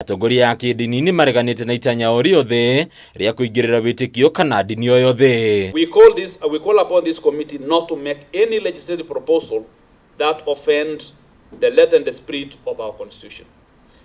Atongoria a kĩndini nĩ mareganĩte na itanya o rĩothe rĩa kũingĩrĩra wĩtĩkio kana ndini o yothe. We call upon this committee not to make any legislative proposal that offend the letter and the spirit of our constitution.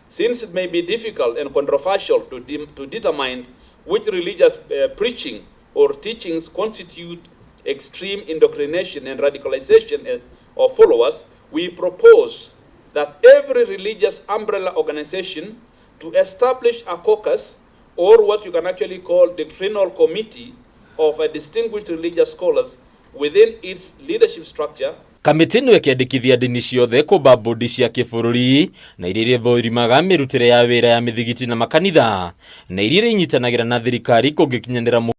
Since it may be difficult and controversial to determine which religious preaching or teachings constitute extreme indoctrination and radicalization of followers, we propose that every religious umbrella organization to establish a caucus, or what you can actually call doctrinal committee of a distinguished religious scholars within its leadership structure. Kamĩtĩ nĩ ĩkĩandĩkithia ndini ciothe kũmba mbũndi cia kĩbũrũri na iria ithũrimaga mĩrutĩre ya wĩra ya mĩthigiti na makanitha na iria inyitanagĩra na thirikari kũngĩkinyanĩra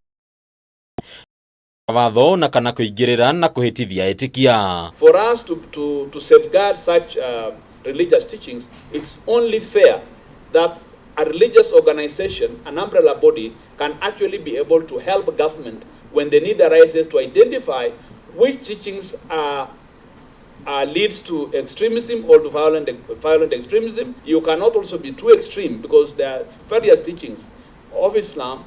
watho na kana kũingĩrĩra na kũhĩtithia etĩkia. For us to safeguard such religious teachings, it's only fair that a religious organization, an umbrella body, can actually be able to help government when the need arises to identify which teachings leads to extremism or to violent extremism. You cannot also be too extreme because there are various teachings of Islam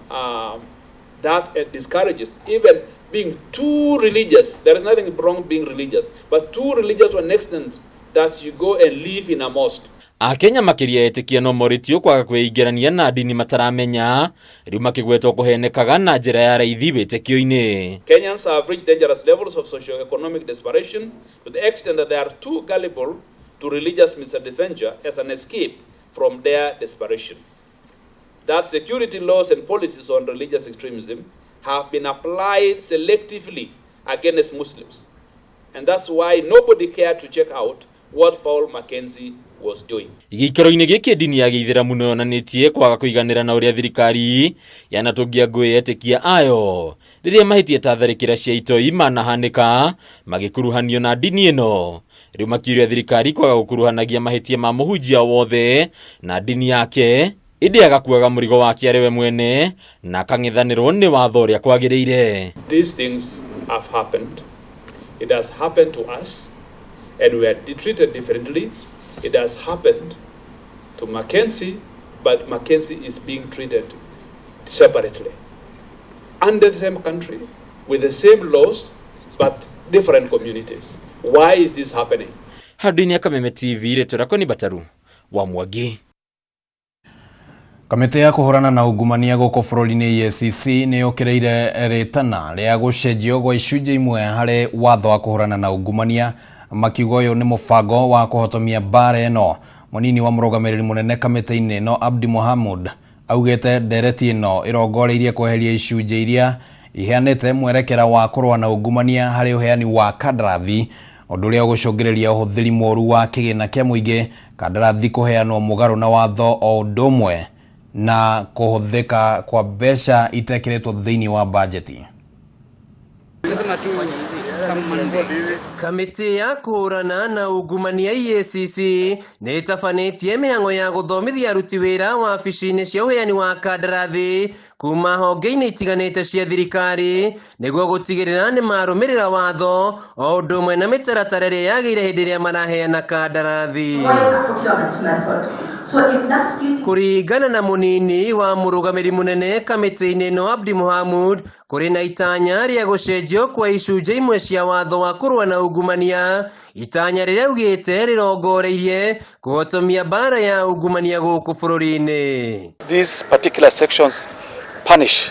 that discourages even being too religious. There is nothing wrong being religious, but too religious to an extent that you go and live in a mosque. Akenya makiria etĩkia no moritio kwaga kwĩingĩrania na ndini mataramenya rĩu makĩgwetwo kũhenekaga na njĩra ya raithi wĩtĩkio-inĩ. Kenyans have reached dangerous levels of socio-economic desperation to the extent that they are too gullible to religious misadventure as an escape from their desperation. That security laws and policies on religious extremism have been applied selectively against Muslims. And that's why nobody cared to check out what Paul Mackenzie was doing. Gĩikaro-inĩ gĩkĩ ndini ya Gĩithĩramu no yonanĩtie kwaga kũiganĩra na ũrĩa thirikari yanatũngia ngũĩ etĩkia ayo rĩrĩa mahĩtia ta tharĩkĩra cia itoi manahanĩka magĩkuruhanio na ndini ĩno. Rĩu makĩũria thirikari kwaga gũkuruhanagia mahĩtia ma mũhunjia wothe na ndini yake ĩndĩ agakuaga mũrigo wake arĩ we mwene na akang'ethanĩrwo nĩ watho ũrĩa kwagĩrĩire. These things have happened. It has happened to us and we are treated differently. It has happened to Mackenzie, but Mackenzie is being treated separately. Under the same country, with the same laws, but different communities. Why is this happening? Handũ-inĩ ya Kameme TV rĩtũrakwo nĩ Bataru wa Mwangi. Kamĩtĩ ya kũhũrana na ungumania gũkũ bũrũri-inĩ EACC nĩ yũkĩrĩire rĩtana rĩa gũcenjio gwa icunjĩ imwe harĩ watho wa kũhũrana na ungumania. Makiugo ũyũ nĩ mũbango wa kũhotomia mbara ĩno. Mũnini wa mũrũgamĩrĩri mũnene kamĩtĩ-inĩ ĩno Abdi Mohamud augĩte ndereti ĩno ĩrongoreirie kweheria icunjĩ iria iheanĩte mwerekera wa kũrũa na ungumania harĩ ũheani wa kandarathi, ũndũ ũrĩa ũgũcũngĩrĩria ũhũthĩri mũũru wa kĩgĩna kĩa mũingĩ, kandarathi kũheanwo mũgarũ na watho o ũndũ ũmwe na kũhũthĩka kwa mbeca itekĩrĩtwo thĩinĩ wa bajeti. Kamĩtĩ ya kũhũrana na ungumania EACC nĩ ĩtabanĩtie mĩhang'o ya gũthomithia aruti wĩra wa wabici-inĩ cia ũheani wa kandarathi kuma honge-inĩ itiganĩte cia thirikari nĩguo gũtigĩrĩra nĩ marũmĩrĩra watho o ũndũ ũmwe na mĩtaratara ĩrĩa yagĩrĩire hĩndĩ ĩrĩa maraheana kandarathi. Kũringana na mũnini wa mũrũgamĩrĩri mũnene kamĩtĩ-inĩ ĩno Abdi Mohamud, kũrĩ na itanya rĩa gũcenjio kwa icunjĩ imwe cia watho wa kũrũa na ungumania, itanya rĩrĩa augĩte rĩrongoreirie kũhotomia mbara ya ungumania gũkũ bũrũri-inĩ. These particular sections punish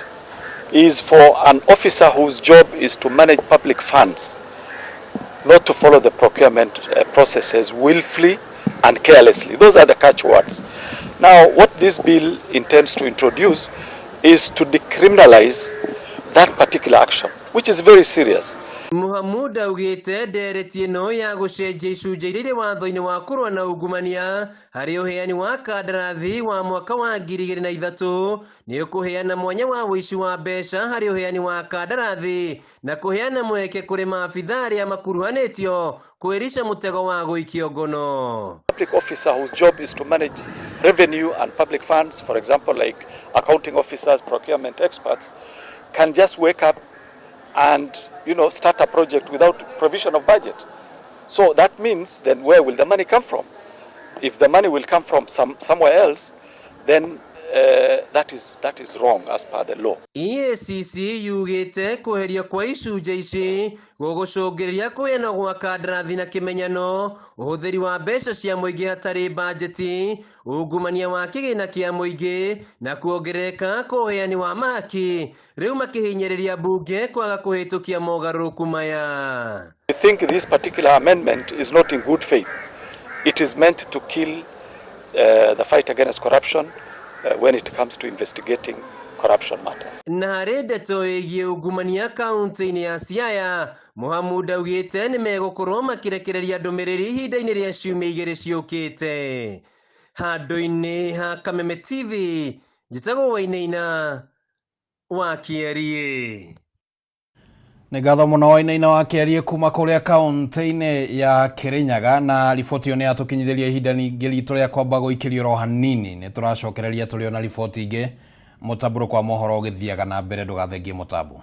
is for an officer whose job is to manage public funds, not to follow the procurement processes willfully and carelessly. Those are the catchwords. Now, what this bill intends to introduce is to decriminalize that particular action, which is very serious. Mohamud augĩte ndereti ĩno ya gũcenjia icunjĩ iria watho-inĩ wa kũrũa na ungumania harĩ ũheani wa kandarathi wa mwaka wa 2003 nĩ ũkũheana mwanya wa ũici wa mbeca harĩ ũheani wa kandarathi na kũheana mweke kũrĩ maabitha arĩa makuruhanĩtio kwĩrisha mũtego wa gũikio ngono. Public officer whose job is to manage revenue and public funds, for example, like accounting officers, procurement experts, can just wake up and start a project without provision of budget. So that means then where will the money come from? If the money will come from somewhere else, then that is wrong as per the law. EACC yugite kuheria kwa icunjĩ ici gũgũcũngĩrĩria kũheana gwa kandarathi na kĩmenyano, ũhũthĩri wa mbeca cia mũingĩ hatarĩ bajeti, ungumania wa kĩgĩna kĩa mũingĩ na kuongerereka kwa ũheani wa maki, rĩu makĩhinyĩrĩria bunge kwaga kũhĩtũkia mogarũrũku maya. I think this particular amendment is not in good faith. It is meant to kill the fight against corruption when it comes to investigating corruption matters. Na harĩ ndeto ĩgiĩ ungumania kaunti-inĩ ya Siaya, Mohamud augĩte nĩ megũkorwo makĩrekereria ndũmĩrĩri ihinda-inĩ rĩa ciumia 2 ciũkĩte. Handũ-inĩ ha Kameme TV, njĩtagwo Wainaina wa Kĩarie. Nĩ ngatho mũno Wainaina wa Kĩarie kuma kũrĩa kaunti-inĩ ya Kirinyaga, na riboti ĩyo nĩ yatũkinyithĩria ihinda ningĩ ritũ rĩa kwamba gũikĩrio ro hanini. Nĩ tũracokereria tũrĩ na riboti ingĩ. Mutamburuko wa Mohoro ũgĩthiaga na mbere, ndũgathengie Mutambu.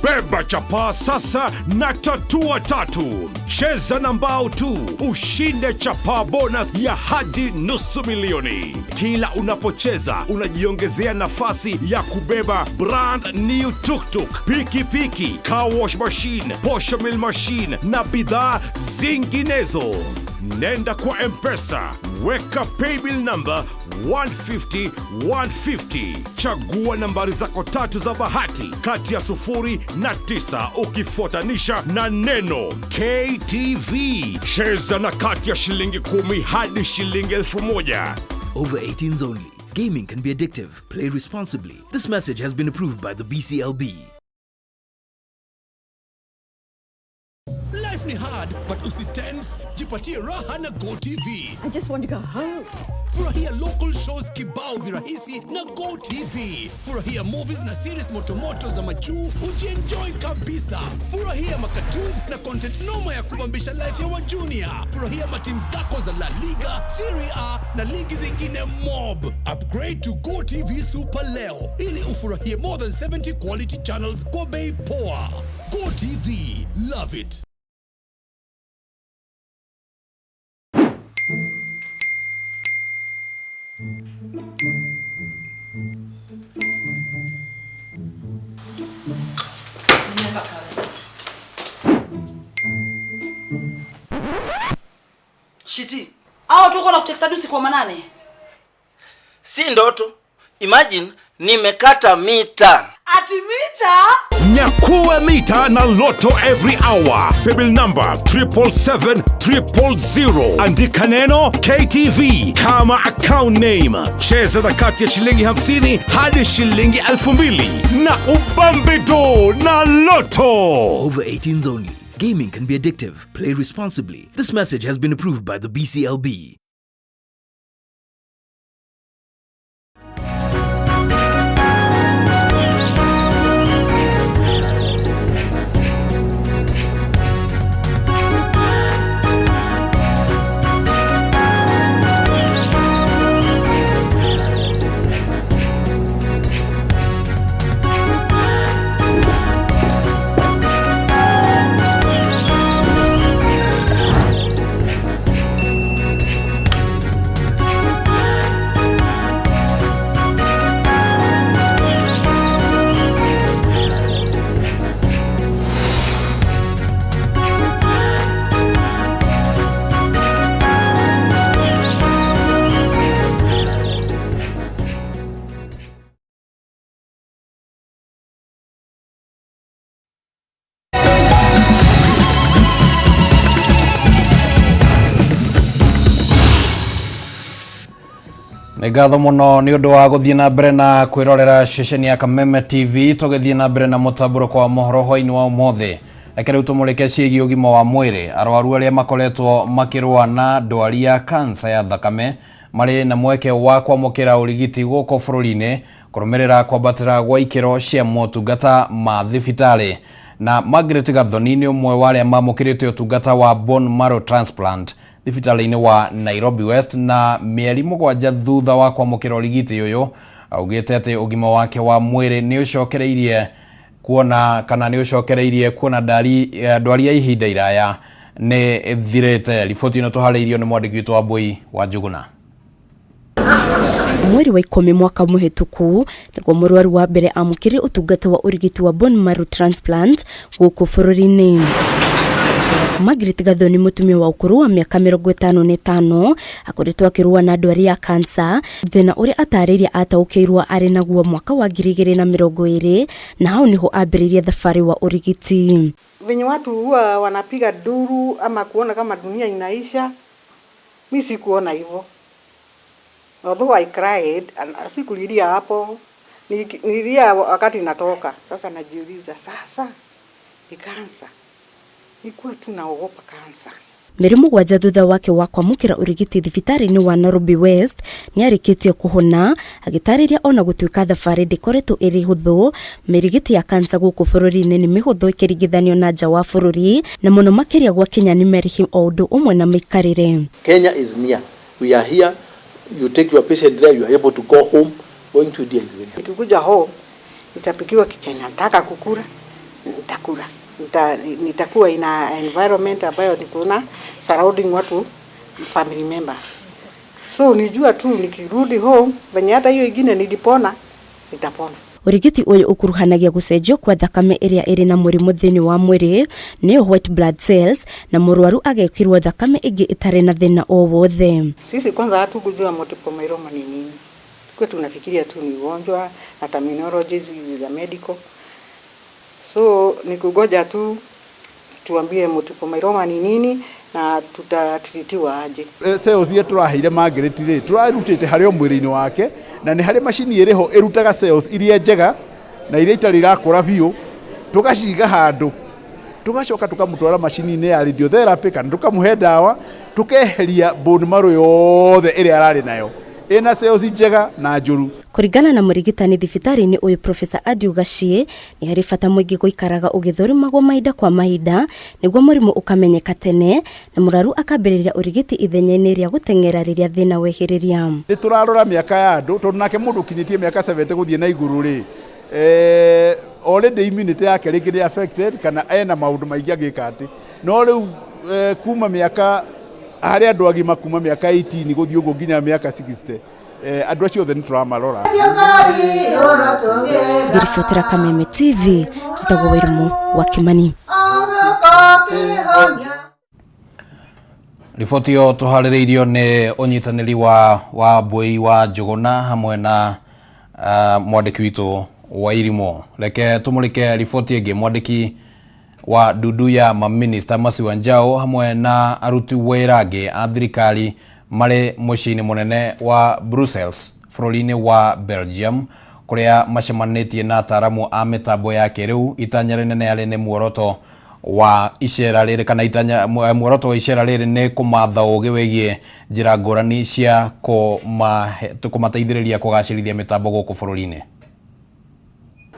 Beba chapa sasa na tatua tatu. Cheza na mbao tu, ushinde chapa bonus ya hadi $500,000. Kila unapocheza unajiongezea nafasi ya kubeba brand new tuk-tuk, piki, car wash machine, posho mill machine na bidhaa zinginezo. Nenda kwa M-Pesa, weka paybill number 150. Chagua nambari zako 3 za bahati kati ya 0 na 9 ukifuatanisha na neno KTV. Cheza na kati ya shilingi 10 hadi shilingi 1,000. Over 18s only. Gaming can be addictive. Play responsibly. This message has been approved by the BCLB. Life ni hard, but usitense, jipatie raha na GoTV. I just want to go home. Furahia local shows kibao virahisi na GoTV. Furahia movies na series motomoto za majuu, ujienjoy kabisa. Furahia makatoons na content noma ya kubambisha life ya wajunia. Furahia matimu zako za La Liga, Serie A na ligi zingine mob. Upgrade to GoTV Super leo ili ufurahie more than 70 quality channels kwa bei poa. GoTV, love it. Shiti. Hao tuko na kutext usiku wa manane. Si ndoto. Imagine nimekata mita. Ati mita? Nyakua mita na Lotto every hour. Paybill number 777-000. Andika neno KTV kama account name. Cheza na kati ya shilingi 50 hadi shilingi 2,000. Na ubambido na Lotto. Over 18s only. Gaming can be addictive. Play responsibly. This message has been approved by the BCLB. Nĩ ngatho mũno nĩ ũndũ wa gũthiĩ na mbere na kwĩrorera ceceni ya Kameme TV, tũgĩthiĩ na mbere na mũtamburuko wa mohoro hwainĩ wa ũmũthĩ. Reke rĩu tũmũrĩke ciĩgiĩ ũgima wa mwĩrĩ. Arwaru arĩa makoretwo makĩrũa na ndwari ya kansa ya thakame marĩ na mweke wa kwamũkĩra ũrigiti gũkũ bũrũri-inĩ kũrũmĩrĩra kwambatĩra gwa ikĩro cia motungata ma thibitarĩ. Na Margaret Gathoni nĩ ũmwe wa arĩa mamũkĩrĩte ũtungata wa bone marrow transplant thibitarĩ-inĩ wa Nairobi West, na mĩeri 7 thutha wa kwamũkĩra ũrigiti ũyũ augĩte atĩ ũgima wake wa mwĩrĩ nĩ ũcokereirie kuona ndwari ya ihinda iraya nĩ thirĩte. Riboti ĩno tũharĩirio nĩ mwandĩki witũ wa Mbui wa Njuguna. Mweri wa 10 mwaka mũhĩtũku nĩguo mũrwaru wa mbere amũkĩrire ũtungata wa ũrigiti wa bone marrow transplant gũkũ bũrũri-inĩ. Margaret Gathoni, mũtumia wa ũkũrũ wa mĩaka 55, akoretwo akĩrũa na ndwari ya kansa, thĩna ũrĩa atarĩria ataũkĩirwo arĩ naguo mwaka wa 2020, na hau niho ambĩrĩirie thabarĩ wa ũrigiti. Venye watu huwa wanapiga duru ama kuona kama dunia inaisha, mimi sikuona hivyo. Although I cried, sikulilia hapo, nililia wakati natoka. Sasa najiuliza, sasa ni kansa. Nikuwa tunaogopa kansa. Mĩrimũ 7 thutha wake wa kwamũkĩra ũrigiti thibitarĩ-inĩ wa Nairobi West nĩ arĩkĩtie kũhona, agĩtarĩria ona gũtuĩka thabarĩ ndĩkoretwo ĩrĩ hũthũ. Mĩrigiti ya kansa gũkũ bũrũri-inĩ nĩ mĩhũthũ ĩkĩringithanio na nja wa bũrũri, na mũno makĩria gwa Kenya nĩ merĩhi o ũndũ ũmwe na mĩikarĩre. Kenya is near. We are here. You take your patient there, you are able to go home. Going to India is very hard. Nikikuja home, nitapikiwa kichenya, nataka kukula, nitakula. Nitakuwa ina environment ambayo nikuna surrounding watu, family members. So nijua tu nikirudi home, venye hata hiyo ingine nilipona, nitapona. Ũrigiti ũyũ ũkuruhanagia gũcenjio kwa thakame ĩrĩa ĩrĩ na mũrimũ thĩinĩ wa mwĩrĩ, nĩyo white blood cells, na mũrwaru agekĩrwo thakame ĩngĩ ĩtarĩ na thĩna o wothe. Sisi kwanza hatukujua multiple myeloma ni nini. Kwetu tunafikiria tu ni ugonjwa na terminology za medical. So nikugoja tu tuambie multiple myeloma ni nini na tutatritiwa aje. Cells iria turaheire Margaret ri turarutite harĩ mwĩrĩ-inĩ wake, na nĩ harĩ macini ĩrĩho ĩrutaga cells iria njega na iria itarĩ irakũra biũ, tugaciga handũ, tugacoka tukamũtwara macini-inĩ ya radiotherapy kana tukamũhe ndawa, tukeheria bone marrow yothe ĩrĩa ararĩ nayo ĩna cells njega na njũru. Kũringana na mũrigitani thibitarĩ-inĩ ũyũ Professor Adiu Gacie, nĩ harĩ bata mũingĩ gũikaraga ũgĩthũrimagwo mahinda kwa mahinda nĩguo mũrimũ ũkamenyeka tene na mũrwaru akambĩrĩria ũrigiti ithenya-inĩ rĩa gũteng'era rĩrĩa thĩna wehĩrĩria. Nĩ tũrarora mĩaka ya andũ, tondũ nake mũndũ ũkinyĩtie mĩaka 70 gũthiĩ na igũrũ rĩ, already immunity yake rĩngĩ nĩ affected kana ena maũndũ maingĩ angĩka atĩ. No rĩu kuma mĩaka harĩ andũ agima kuma mĩaka 18 gũthiĩ ũguo nginya mĩaka 60, andũ acio othe nĩ tũramarora. Ngĩribotera Kameme TV, Zitagwo Wairimu wa Kimani. Riboti yo tũharĩrĩirio nĩ ũnyitanĩri wa Mbui wa Njuguna hamwe na mwandĩki witũ Wairimu. Reke tũmũrĩke riboti ĩngĩ. Mwandĩki wa Dudu ya maminista Masiwa Njau hamwe na aruti wĩra angĩ a thirikari marĩ mũciĩ-inĩ mũnene wa Brussels bũrũri-inĩ wa Belgium, kũrĩa macemanĩtie na ataaramu a mĩtambo ya kĩrĩu. Itanya rĩnene arĩ nĩ muoroto wa icera rĩrĩ kana muoroto wa icera rĩrĩ nĩ kũmatha ũgĩ wĩgiĩ njĩra ngũrani cia kũmateithĩrĩria kũgacĩrithia mĩtambo gũkũ bũrũri-inĩ.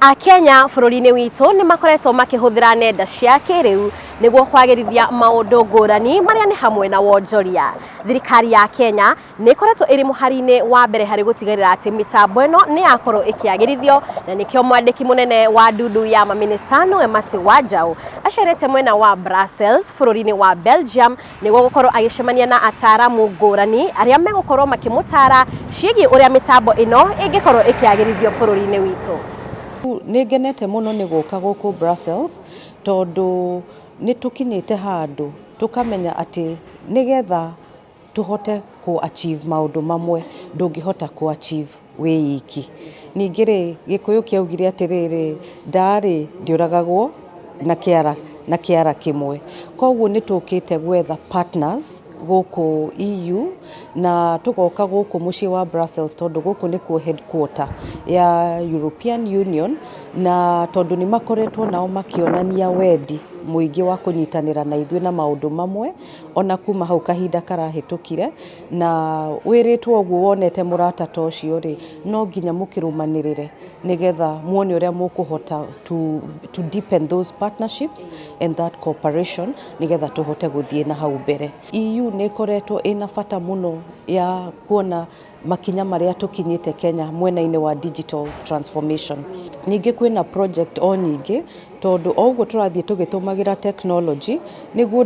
Akenya bũrũri-inĩ witũ nĩ makoretwo makĩhũthĩra nenda cia kĩrĩu nĩguo kwagĩrithia maũndũ ngũrani marĩa nĩ hamwe na wonjoria. Thirikari ya Kenya nĩ ĩkoretwo ĩrĩ mũhari-inĩ wa mbere harĩ gũtigĩrĩra atĩ mĩtambo ĩno nĩ yakorwo ĩkĩagĩrithio, na nĩkĩo mwandĩki mũnene wa Dudu ya maminista nĩwe Masiwa Njau acerete mwena wa Brussels bũrũri-inĩ wa Belgium nĩguo gũkorwo agĩcemania na ataaramu ngũrani arĩa megũkorwo makĩmũtara ciĩgiĩ ũrĩa mĩtambo ĩno ĩngĩkorwo ĩkĩagĩrithio bũrũri-inĩ witũ. Nĩngenete mũno nĩ gũka gũkũ Brussels tondũ nĩ tũkinyĩte handũ tũkamenya atĩ nĩgetha tũhote achieve maũndũ mamwe ndũngĩhota achieve wĩ iki. Ningĩ rĩ, Gĩkũyũ kĩaugire atĩrĩrĩ, ndarĩ ndĩũragagwo na kĩara kĩmwe. Koguo nĩ tũkĩte gwetha partners gũkũ EU na tugoka gũkũ mũciĩ wa Brussels tondũ gũkũ nĩkuo headquarter ya European Union, na tondũ nĩ makoretwo nao makĩonania wendi muingi wa kunyitanira na ithuĩ na maundu mamwe ona kuma hau kahinda karahetũkire na wĩrĩtwo ũguo wonete mũrata ta ũcio rĩ no nginya mũkĩrũmanĩrĩre nigetha muone ũrĩa mũkũhota to deepen those partnerships and that cooperation nigetha tũhote gũthiĩ na hau mbere. EU nĩ ĩkoretwo ĩna bata mũno ya kuona makinya marĩa tũkinyĩte Kenya mwena-inĩ wa digital transformation. Ningĩ kwĩna project o nyingĩ tondũ o ũguo tũrathiĩ tũgĩtũmagĩra technology nĩguo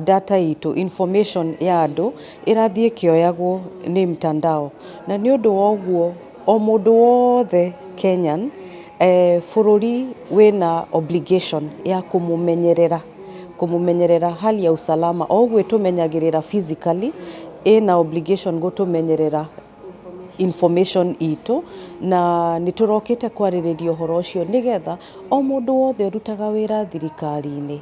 data itũ information ya andũ ĩrathiĩ kĩoyagwo nĩ mtandao na nĩ ũndũ wa ũguo o mũndũ wothe Kenyan bũrũri wĩna obligation ya kũmũmenyerera hali ya usalama o ũguo tũmenyagĩrĩra physically ĩna obligation gũtũmenyerera information itũ na nĩ tũrokĩte kwarĩrĩria ũhoro ũcio nĩgetha o mũndũ wothe ũrutaga wĩra thirikari-inĩ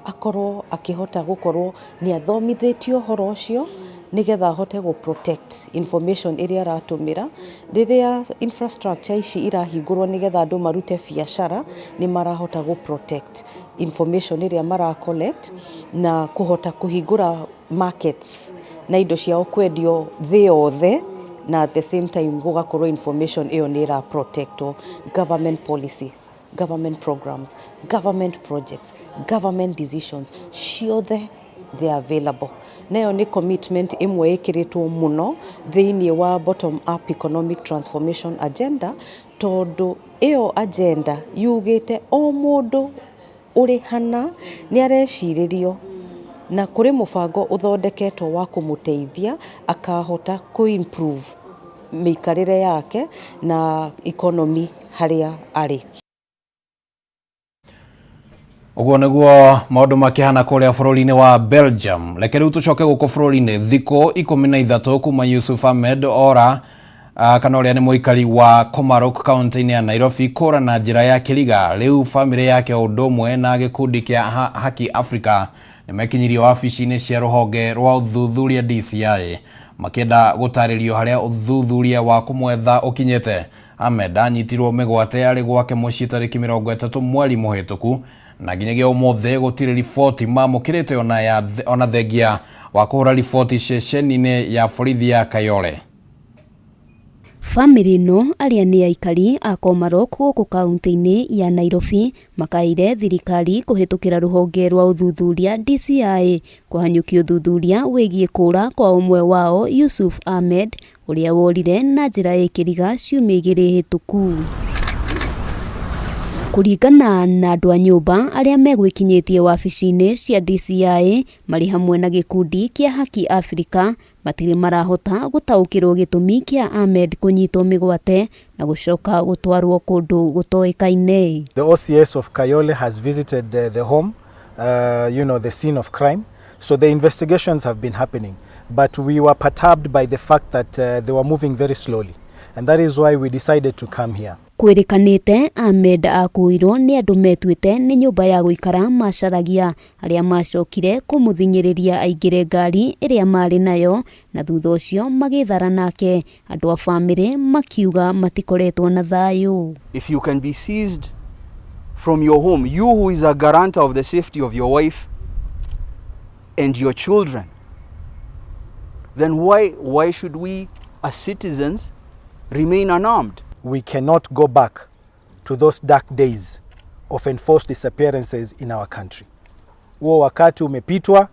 akorwo akĩhota gũkorwo nĩ athomithĩtio ũhoro ũcio nigetha ahote gũ protect information ĩrĩa aratũmĩra rĩrĩa infrastructure ici irahingũrwo nigetha andũ marute biacara nĩ marahota gũ protect information ĩrĩa mara collect na kũhota kũhingũra markets na indo ciao kwendio thĩ yothe na at the same time gũgakorwo information ĩyo nĩ ĩra protectwo. Government policies, government programs, government projects, government decisions ciothe they are available. Nayo nĩ commitment ĩmwe ĩkĩrĩtwo mũno thĩinĩ wa bottom up economic transformation agenda tondũ ĩyo agenda yugĩte o mũndũ ũrĩ hana nĩ arecirĩrio na kũrĩ mũbango ũthondeketwo wa kũmũteithia akahota improve mĩikarĩre yake na economy harĩa arĩ. Ũguo nĩguo maũndũ makĩhana kũrĩa bũrũri-inĩ wa Belgium. Reke rĩu tũcoke gũkũ bũrũri-inĩ thikũ 13 kuma Yusuf Ahmed ora kana ũrĩa nĩ mũikari wa Komarok kaunti-inĩ ya Nairobi kũra na njĩra ya kĩriga. Rĩu bamĩrĩ yake ũndũ ũmwe na gĩkundi kĩa Haki Africa nĩ mekinyirie wabici-inĩ cia rũhonge rwa ũthuthuria DCI makĩenda gũtarĩrio harĩa ũthuthuria wa kũmwetha ũkinyĩte. Ahmed anyitirwo mĩgwate arĩ gwake mũciĩ tarĩki 30 mweri mũhĩtũku na nginyagia ũmũthĩ gũtirĩ riboti mamũkĩrĩte ona thengia wa kũhũra riboti ceceni-inĩ ya borithi ya Kayole. Family no arĩa nĩ aikari a Komarok gũkũ kaunti-inĩ ya Nairobi makaire thirikari kũhetũkĩra rũhonge rwa ũthuthuria DCI kũhanyũkia ũthuthuria wĩgiĩ kũra kwa ũmwe wao Yusuf Ahmed ũrĩa worire na njĩra ya kĩriga ciumia 2 hĩtũku. Kũringana na andũ a nyũmba arĩa megwĩkinyĩtie wabici-inĩ cia DCI marĩ hamwe na gĩkundi kĩa Haki Africa matirĩ marahota gũtaũkĩrwo gĩtũmi kĩa Ahmed kũnyitwo mĩgwate na gũcoka gũtwarwo kũndũ gũtoĩkaine. The OCS of Kayole has visited the home, the scene of crime. So the investigations have been happening, but we were perturbed by the fact that they were moving very slowly, and that is why we decided to come here. Kwĩrĩkanĩte Ahmed akuirwo nĩ andũ metuĩte nĩ nyũmba ya gũikara macaragia arĩa macokire kũmũthinyĩrĩria aingĩre ngari ĩrĩa marĩ nayo na thutha ũcio magĩthara nake. Andũ a bamĩrĩ makiuga matikoretwo na thayũ. If you can be seized from your home, you who is a guarantor of the safety of your wife and your children, then why should we as citizens remain unarmed? We cannot go back to those dark days of enforced disappearances in our country. Huo wakati umepitwa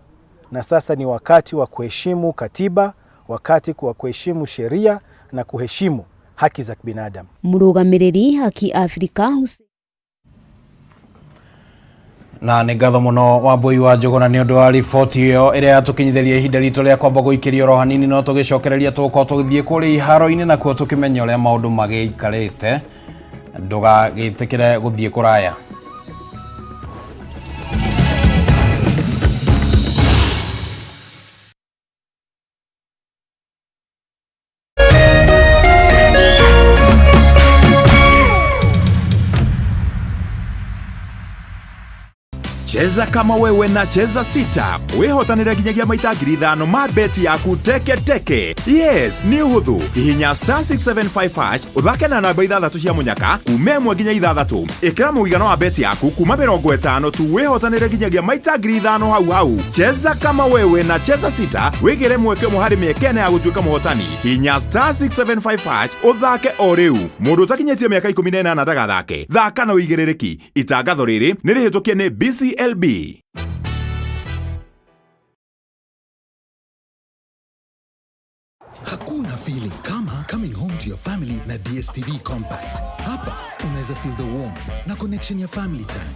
na sasa ni wakati wa kuheshimu katiba, wakati wa kuheshimu sheria na kuheshimu haki za binadamu. Mũrũgamĩrĩri Haki Africa na nĩ ngatho mũno Wambui wa Njũgũna nĩ ũndũ wa riboti ĩyo ĩrĩa yatũkinyithĩria ihinda ritũ rĩa kwamba gũikĩrio oro hanini no tũgĩcokereria tũgũkorwo tũgĩthiĩ kũrĩa iharo-inĩ nakuo tũkĩmenya ũrĩa maũndũ magĩikarĩte. Ndũgagĩtĩkĩre gũthiĩ kũraya. Cheza kama wewe na cheza sita. Wehotanira ginyagia maita 5,000 ma beti yaku teke teke. Yes, ni uhuthu. Hihinya *675# uthake na namba 6 cia munyaka umemwe ginya 6. Ikira muigano wa beti yaku kuma 50 tu wehotanira ginyagia maita 5,000 hau. Cheza kama wewe na cheza sita. Wigire mweke muhari miekene ya gutuika muhotani. Hihinya *675# uthake o riu. Mundu utakinyetie miaka 18 ndagathake. Thaka na uigirereki. Itangatho riri ni rihitukie ni BCLB. Hakuna feeling kama coming home to your family na DSTV Compact. Hapa unaweza feel the warmth na connection ya family time.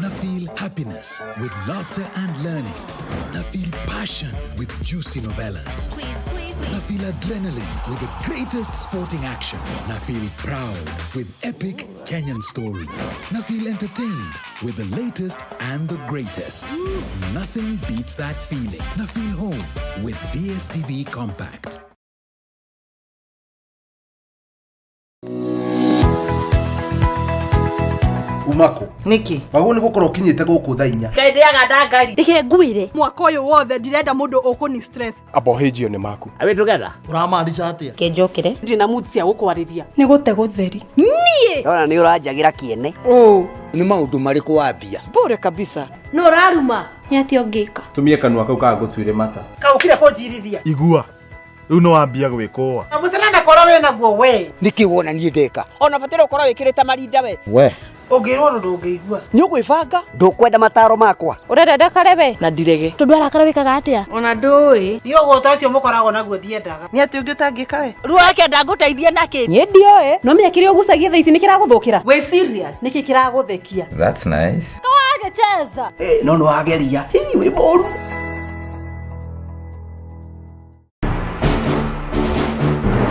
Na feel happiness with laughter and learning. Na feel passion with juicy novellas. Na feel adrenaline with the greatest sporting action. Na feel proud with epic Kenyan stories. Na feel entertained with the latest and the greatest. Nothing beats that feeling. Na feel home with DSTV Compact. Umako niki wagu ni gukora ukinyite guku thainya Ndeaga ndangari Dike ngwire mwaka uyu wothe ndirenda mundu ukuni stress abohejio ni maku awe together uramaanisha atia kenjokire ndina mutsia gukwariria ni gute gutheri nie Ona ni uranjagira kiene ni maundu mariku wambia bure kabisa no raruma ni ati ongika tumie kanua kau ka gutwire mata kaukire kunjirithia igua riu no wambia gwikoa amucerana kora we naguo we niki wona nie ndeka ona fatira ukora wikirite marinda we ongirwo ndungigua ni ugwibanga ndukwenda mataro makwa urenda ndakarebe na ndirege tundu arakara wikaga atia ona ndui iyo gota ucio mukoragwo naguo ndiendaga ni ati ungi utangika we ruake ndaguteithie naki ni ndioe no mekire ugucagia thaa ici nikiraguthukira we serious niki kiraguthekia That's nice. Kawage cheza no no ageria hi we moru